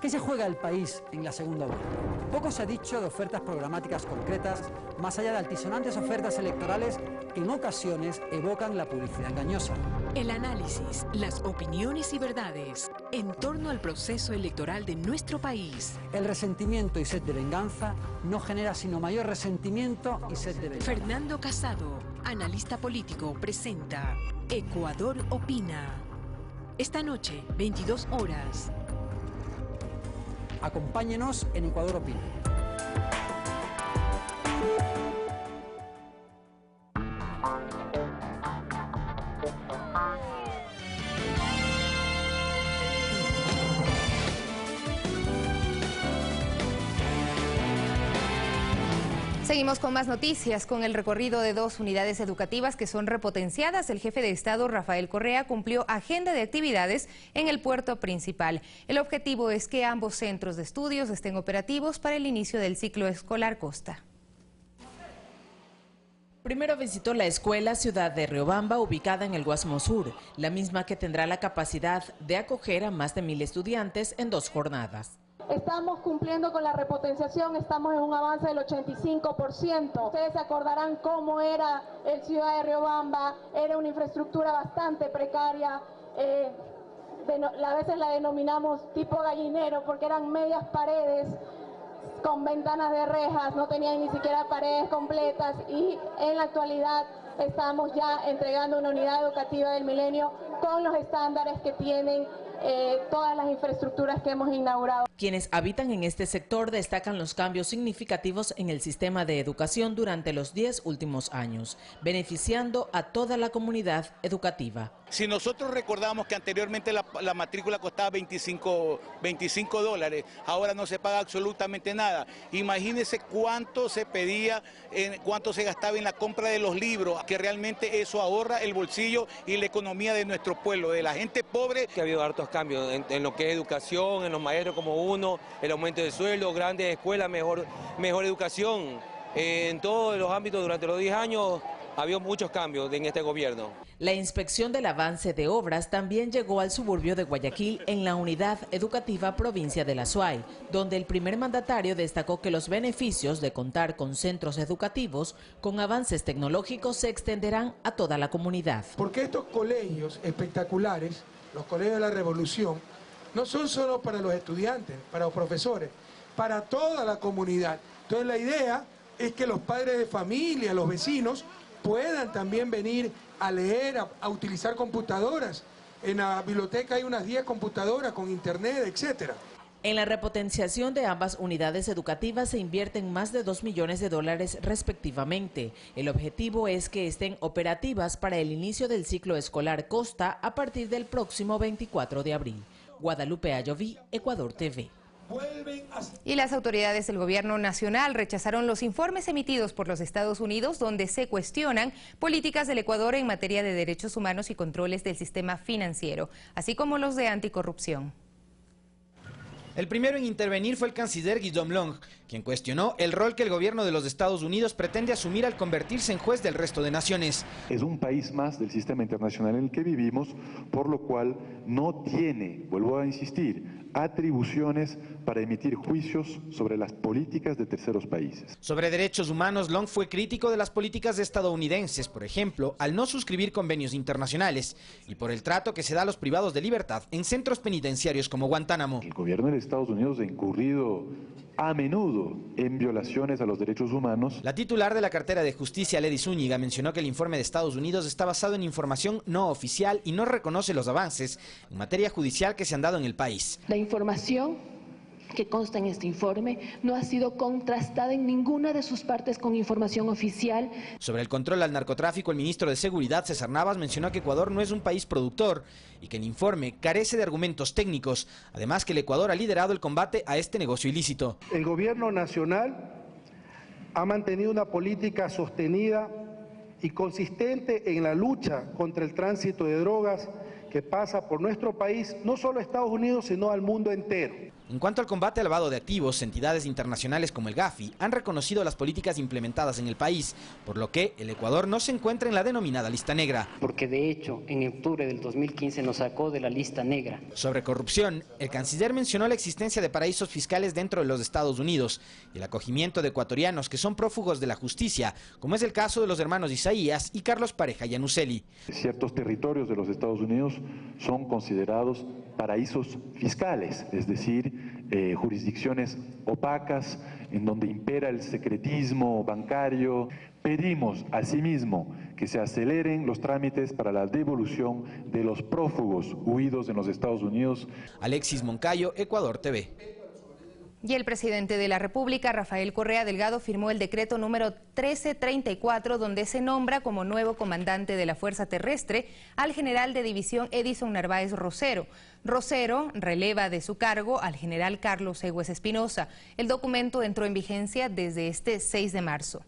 ¿Qué se juega el país en la segunda vuelta? Poco se ha dicho de ofertas programáticas concretas, más allá de altisonantes ofertas electorales que en ocasiones evocan la publicidad engañosa. El análisis, las opiniones y verdades en torno al proceso electoral de nuestro país. El resentimiento y sed de venganza no genera sino mayor resentimiento y sed de venganza. Fernando Casado, analista político, presenta Ecuador Opina. Esta noche, 22 horas. Acompáñenos en Ecuador Opina. Seguimos con más noticias. Con el recorrido de 2 unidades educativas que son repotenciadas, el jefe de Estado, Rafael Correa, cumplió agenda de actividades en el puerto principal. El objetivo es que ambos centros de estudios estén operativos para el inicio del ciclo escolar Costa. Primero visitó la escuela Ciudad de Riobamba, ubicada en el Guasmo Sur, la misma que tendrá la capacidad de acoger a más de 1000 estudiantes en 2 jornadas. Estamos cumpliendo con la repotenciación, estamos en un avance del 85%. Ustedes se acordarán cómo era el Ciudad de Riobamba, era una infraestructura bastante precaria, a veces la denominamos tipo gallinero porque eran medias paredes con ventanas de rejas, no tenían ni siquiera paredes completas y en la actualidad estamos ya entregando una unidad educativa del milenio con los estándares que tienen todas las infraestructuras que hemos inaugurado. Quienes habitan en este sector destacan los cambios significativos en el sistema de educación durante los 10 últimos años, beneficiando a toda la comunidad educativa. Si nosotros recordamos que anteriormente la matrícula costaba $25, ahora no se paga absolutamente nada. Imagínense cuánto se pedía, cuánto se gastaba en la compra de los libros, que realmente eso ahorra el bolsillo y la economía de nuestro pueblo, de la gente pobre. Que ha habido hartos cambios en lo que es educación, en los maestros como uno, el aumento de sueldo, grandes escuelas, mejor educación. En todos los ámbitos durante los 10 años ha habido muchos cambios en este gobierno. La inspección del avance de obras también llegó al suburbio de Guayaquil en la unidad educativa provincia de la Suay, donde el primer mandatario destacó que los beneficios de contar con centros educativos con avances tecnológicos se extenderán a toda la comunidad. Porque estos colegios espectaculares, los colegios de la revolución, no son solo para los estudiantes, para los profesores, para toda la comunidad. Entonces la idea es que los padres de familia, los vecinos, puedan también venir a leer, a utilizar computadoras. En la biblioteca hay unas 10 computadoras con internet, etcétera. En la repotenciación de ambas unidades educativas se invierten más de $2 millones respectivamente. El objetivo es que estén operativas para el inicio del ciclo escolar Costa a partir del próximo 24 de abril. Guadalupe Ayoví, Ecuador TV. Y las autoridades del gobierno nacional rechazaron los informes emitidos por los Estados Unidos donde se cuestionan políticas del Ecuador en materia de derechos humanos y controles del sistema financiero, así como los de anticorrupción. El primero en intervenir fue el canciller Guillaume Long, quien cuestionó el rol que el gobierno de los Estados Unidos pretende asumir al convertirse en juez del resto de naciones. Es un país más del sistema internacional en el que vivimos, por lo cual no tiene, vuelvo a insistir, atribuciones para emitir juicios sobre las políticas de terceros países. Sobre derechos humanos, Long fue crítico de las políticas estadounidenses, por ejemplo, al no suscribir convenios internacionales y por el trato que se da a los privados de libertad en centros penitenciarios como Guantánamo. El gobierno de Estados Unidos ha incurrido a menudo en violaciones a los derechos humanos. La titular de la cartera de Justicia, Lady Zúñiga, mencionó que el informe de Estados Unidos está basado en información no oficial y no reconoce los avances en materia judicial que se han dado en el país. La información que consta en este informe no ha sido contrastada en ninguna de sus partes con información oficial. Sobre el control al narcotráfico, el ministro de Seguridad, César Navas, mencionó que Ecuador no es un país productor y que el informe carece de argumentos técnicos, además que el Ecuador ha liderado el combate a este negocio ilícito. El gobierno nacional ha mantenido una política sostenida y consistente en la lucha contra el tránsito de drogas que pasa por nuestro país, no solo a Estados Unidos, sino al mundo entero. En cuanto al combate al lavado de activos, entidades internacionales como el Gafi han reconocido las políticas implementadas en el país, por lo que el Ecuador no se encuentra en la denominada lista negra. Porque de hecho, en octubre del 2015 nos sacó de la lista negra. Sobre corrupción, el canciller mencionó la existencia de paraísos fiscales dentro de los Estados Unidos y el acogimiento de ecuatorianos que son prófugos de la justicia, como es el caso de los hermanos Isaías y Carlos Pareja Yanuseli. Ciertos territorios de los Estados Unidos son considerados paraísos fiscales, es decir, jurisdicciones opacas en donde impera el secretismo bancario. Pedimos asimismo que se aceleren los trámites para la devolución de los prófugos huidos en los Estados Unidos. Alexis Moncayo, Ecuador TV. Y el presidente de la República, Rafael Correa Delgado, firmó el decreto número 1334, donde se nombra como nuevo comandante de la Fuerza Terrestre al general de división Edison Narváez Rosero. Rosero releva de su cargo al general Carlos Egües Espinosa. El documento entró en vigencia desde este 6 de marzo.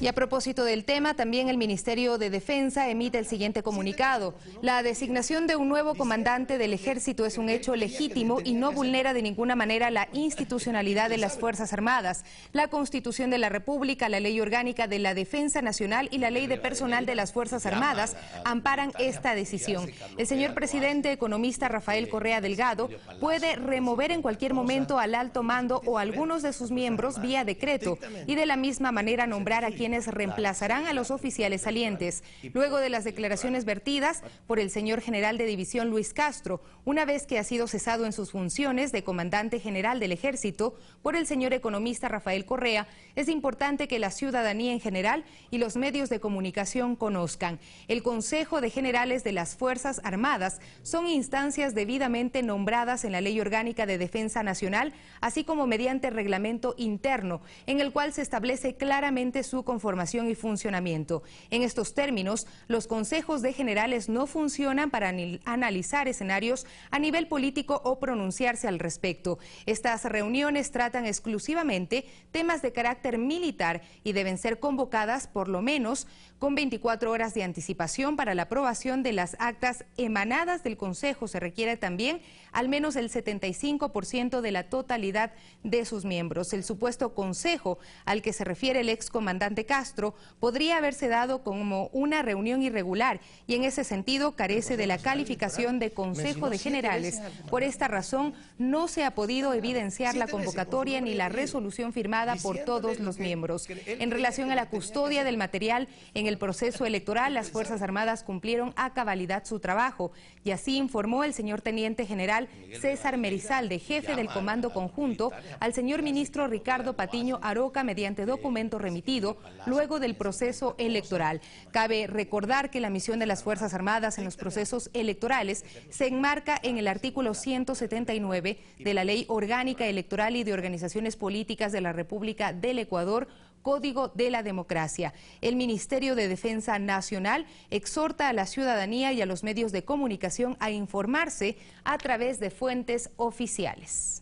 Y a propósito del tema, también el Ministerio de Defensa emite el siguiente comunicado. La designación de un nuevo comandante del Ejército es un hecho legítimo y no vulnera de ninguna manera la institucionalidad de las Fuerzas Armadas, la Constitución de la República, la Ley Orgánica de la Defensa Nacional y la Ley de Personal de las Fuerzas Armadas amparan esta decisión. El señor presidente economista Rafael Correa Delgado puede remover en cualquier momento al alto mando o a algunos de sus miembros vía decreto y de la misma manera nombrar a quienes reemplazarán a los oficiales salientes. Luego de las declaraciones vertidas por el señor general de división Luis Castro, una vez que ha sido cesado en sus funciones de comandante general del Ejército por el señor economista Rafael Correa, es importante que la ciudadanía en general y los medios de comunicación conozcan. El Consejo de Generales de las Fuerzas Armadas son instancias debidamente nombradas en la Ley Orgánica de Defensa Nacional, así como mediante reglamento interno, en el cual se establece claramente su conformación y funcionamiento. En estos términos, los consejos de generales no funcionan para analizar escenarios a nivel político o pronunciarse al respecto. Estas reuniones tratan exclusivamente temas de carácter militar y deben ser convocadas por lo menos con 24 horas de anticipación para la aprobación de las actas emanadas del Consejo. Se requiere también al menos el 75% de la totalidad de sus miembros. El supuesto consejo al que se refiere el excomandante Castro podría haberse dado como una reunión irregular y en ese sentido carece de la calificación de Consejo de Generales. Por esta razón no se ha podido evidenciar la convocatoria ni la resolución firmada por todos los miembros. En relación a la custodia del material en el proceso electoral, las Fuerzas Armadas cumplieron a cabalidad su trabajo y así informó el señor Teniente General César Merizalde, jefe del Comando Conjunto, al señor ministro Ricardo Patiño Aroca mediante documento remitido luego del proceso electoral. Cabe recordar que la misión de las Fuerzas Armadas en los procesos electorales se enmarca en el artículo 179 de la Ley Orgánica Electoral y de Organizaciones Políticas de la República del Ecuador, Código de la Democracia. El Ministerio de Defensa Nacional exhorta a la ciudadanía y a los medios de comunicación a informarse a través de fuentes oficiales.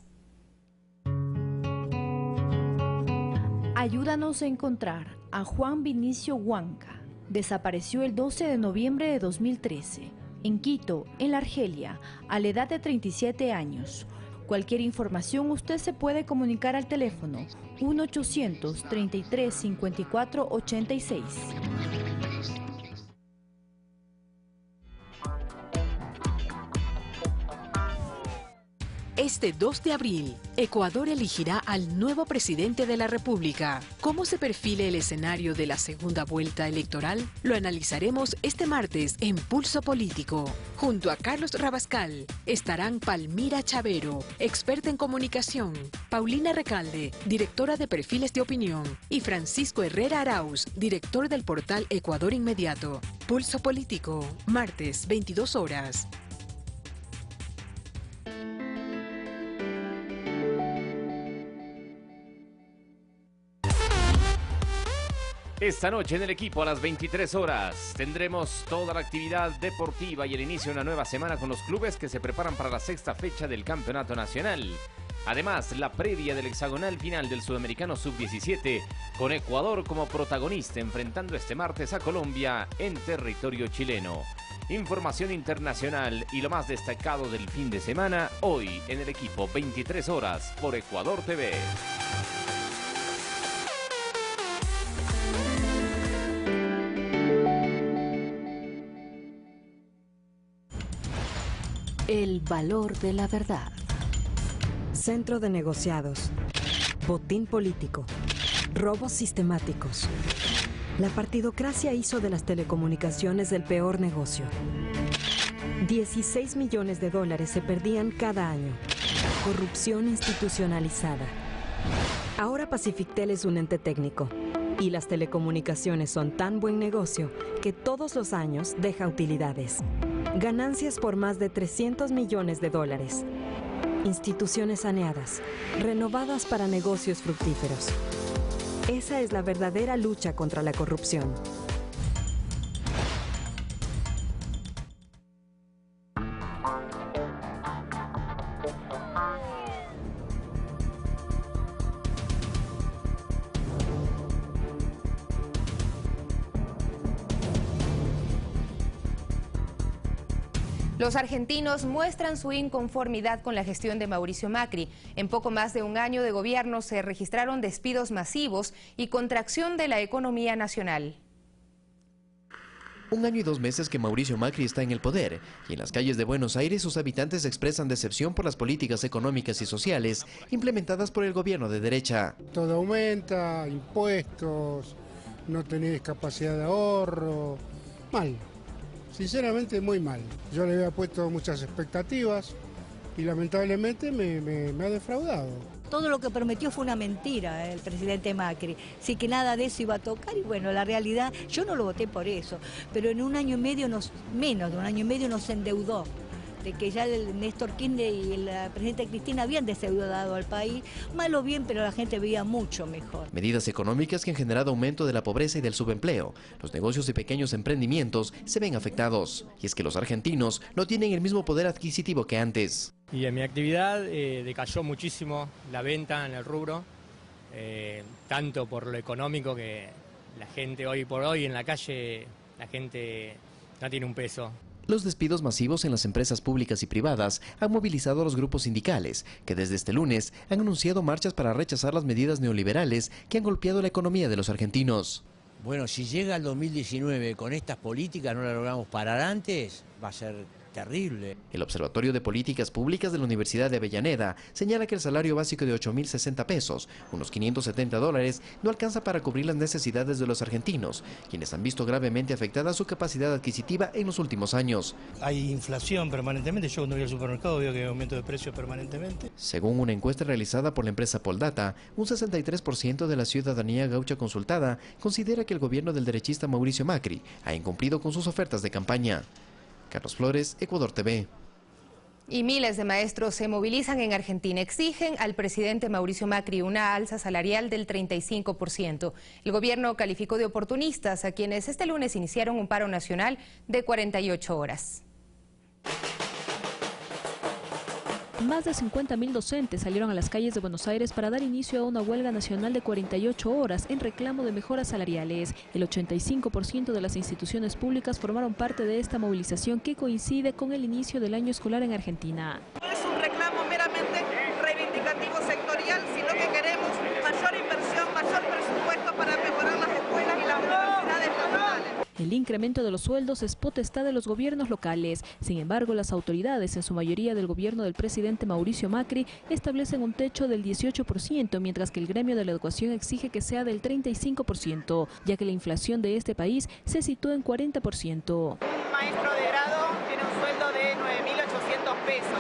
Ayúdanos a encontrar a Juan Vinicio Huanca. Desapareció el 12 de noviembre de 2013 en Quito, en la Argelia, a la edad de 37 años. Cualquier información usted se puede comunicar al teléfono 1-800-33-54-86. Este 2 de abril, Ecuador elegirá al nuevo presidente de la República. ¿Cómo se perfila el escenario de la segunda vuelta electoral? Lo analizaremos este martes en Pulso Político. Junto a Carlos Rabascal estarán Palmira Chavero, experta en comunicación, Paulina Recalde, directora de Perfiles de Opinión, y Francisco Herrera Arauz, director del portal Ecuador Inmediato. Pulso Político, martes, 22 horas. Esta noche en el equipo a las 23 horas tendremos toda la actividad deportiva y el inicio de una nueva semana con los clubes que se preparan para la sexta fecha del Campeonato Nacional. Además, la previa del hexagonal final del Sudamericano Sub-17 con Ecuador como protagonista enfrentando este martes a Colombia en territorio chileno. Información internacional y lo más destacado del fin de semana hoy en el equipo 23 horas por Ecuador TV. El valor de la verdad. Centro de negociados. Botín político. Robos sistemáticos. La partidocracia hizo de las telecomunicaciones el peor negocio. 16 millones de dólares se perdían cada año. Corrupción institucionalizada. Ahora Pacifictel es un ente técnico. Y las telecomunicaciones son tan buen negocio que todos los años deja utilidades. Ganancias por más de 300 millones de dólares. Instituciones saneadas, renovadas para negocios fructíferos. Esa es la verdadera lucha contra la corrupción. Los argentinos muestran su inconformidad con la gestión de Mauricio Macri. En poco más de un año de gobierno se registraron despidos masivos y contracción de la economía nacional. 1 año y 2 meses que Mauricio Macri está en el poder y en las calles de Buenos Aires sus habitantes expresan decepción por las políticas económicas y sociales implementadas por el gobierno de derecha. Todo aumenta, impuestos, no tenés capacidad de ahorro, mal. Sinceramente muy mal. Yo le había puesto muchas expectativas y lamentablemente me ha defraudado. Todo lo que prometió fue una mentira el presidente Macri, sí que nada de eso iba a tocar y bueno, la realidad, yo no lo voté por eso, pero en 1 año y medio, menos de 1 año y medio nos endeudó, de que ya el Néstor Kirchner y la presidenta Cristina habían desendeudado al país, mal o bien, pero la gente veía mucho mejor. Medidas económicas que han generado aumento de la pobreza y del subempleo. Los negocios y pequeños emprendimientos se ven afectados. Y es que los argentinos no tienen el mismo poder adquisitivo que antes. Y en mi actividad decayó muchísimo la venta en el rubro, tanto por lo económico que la gente hoy por hoy en la calle, la gente no tiene un peso. Los despidos masivos en las empresas públicas y privadas han movilizado a los grupos sindicales, que desde este lunes han anunciado marchas para rechazar las medidas neoliberales que han golpeado la economía de los argentinos. Bueno, si llega el 2019 con estas políticas, no la logramos parar antes, va a ser terrible. El Observatorio de Políticas Públicas de la Universidad de Avellaneda señala que el salario básico de 8.060 pesos, unos 570 dólares, no alcanza para cubrir las necesidades de los argentinos, quienes han visto gravemente afectada su capacidad adquisitiva en los últimos años. Hay inflación permanentemente, yo cuando voy al supermercado veo que hay aumento de precios permanentemente. Según una encuesta realizada por la empresa Poldata, un 63% de la ciudadanía gaucha consultada considera que el gobierno del derechista Mauricio Macri ha incumplido con sus ofertas de campaña. Carlos Flores, Ecuador TV. Y miles de maestros se movilizan en Argentina. Exigen al presidente Mauricio Macri una alza salarial del 35%. El gobierno calificó de oportunistas a quienes este lunes iniciaron un paro nacional de 48 horas. Más de 50.000 docentes salieron a las calles de Buenos Aires para dar inicio a una huelga nacional de 48 horas en reclamo de mejoras salariales. El 85% de las instituciones públicas formaron parte de esta movilización que coincide con el inicio del año escolar en Argentina. No es un reclamo meramente reivindicativo sectorial, sino que queremos mayor inversión, mayor presupuesto para mejorar las escuelas y las universidades nacionales. El El incremento de los sueldos es potestad de los gobiernos locales. Sin embargo, las autoridades, en su mayoría del gobierno del presidente Mauricio Macri, establecen un techo del 18%, mientras que el gremio de la educación exige que sea del 35%, ya que la inflación de este país se sitúa en 40%. Un maestro de grado tiene un sueldo de 9.800 pesos.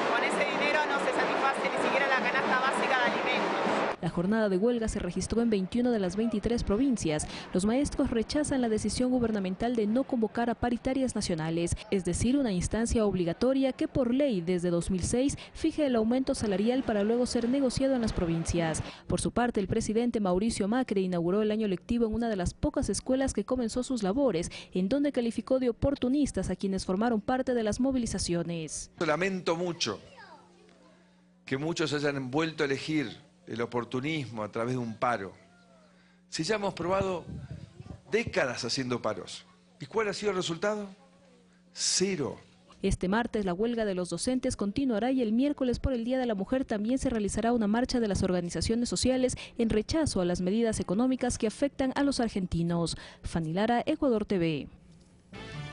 Con ese dinero no se satisface ni siquiera la canasta básica de alimentos. La jornada de huelga se registró en 21 de las 23 provincias. Los maestros rechazan la decisión gubernamental de no convocar a paritarias nacionales, es decir, una instancia obligatoria que por ley desde 2006 fije el aumento salarial para luego ser negociado en las provincias. Por su parte, el presidente Mauricio Macri inauguró el año lectivo en una de las pocas escuelas que comenzó sus labores, en donde calificó de oportunistas a quienes formaron parte de las movilizaciones. Lamento mucho que muchos hayan vuelto a elegir el oportunismo a través de un paro. Si ya hemos probado décadas haciendo paros. ¿Y cuál ha sido el resultado? Cero. Este martes la huelga de los docentes continuará y el miércoles por el Día de la Mujer también se realizará una marcha de las organizaciones sociales en rechazo a las medidas económicas que afectan a los argentinos. Fanny Lara, Ecuador TV.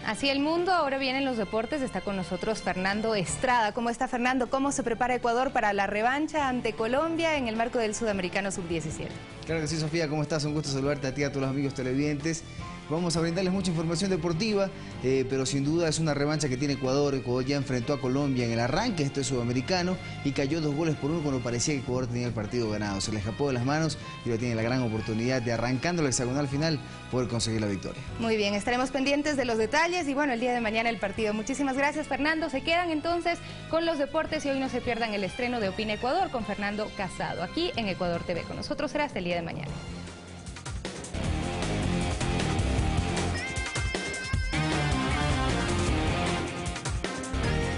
Así el mundo, ahora vienen los deportes, está con nosotros Fernando Estrada. ¿Cómo está, Fernando? ¿Cómo se prepara Ecuador para la revancha ante Colombia en el marco del Sudamericano Sub-17? Claro que sí, Sofía, ¿cómo estás? Un gusto saludarte a ti y a todos los amigos televidentes. Vamos a brindarles mucha información deportiva, pero sin duda es una revancha que tiene Ecuador. Ecuador ya enfrentó a Colombia en el arranque de este sudamericano y cayó 2-1 cuando parecía que Ecuador tenía el partido ganado. Se le escapó de las manos y ahora tiene la gran oportunidad de, arrancando la hexagonal final, poder conseguir la victoria. Muy bien, estaremos pendientes de los detalles y bueno, el día de mañana el partido. Muchísimas gracias, Fernando. Se quedan entonces con los deportes y hoy no se pierdan el estreno de Opina Ecuador con Fernando Casado, aquí en Ecuador TV. Con nosotros será hasta el día de mañana.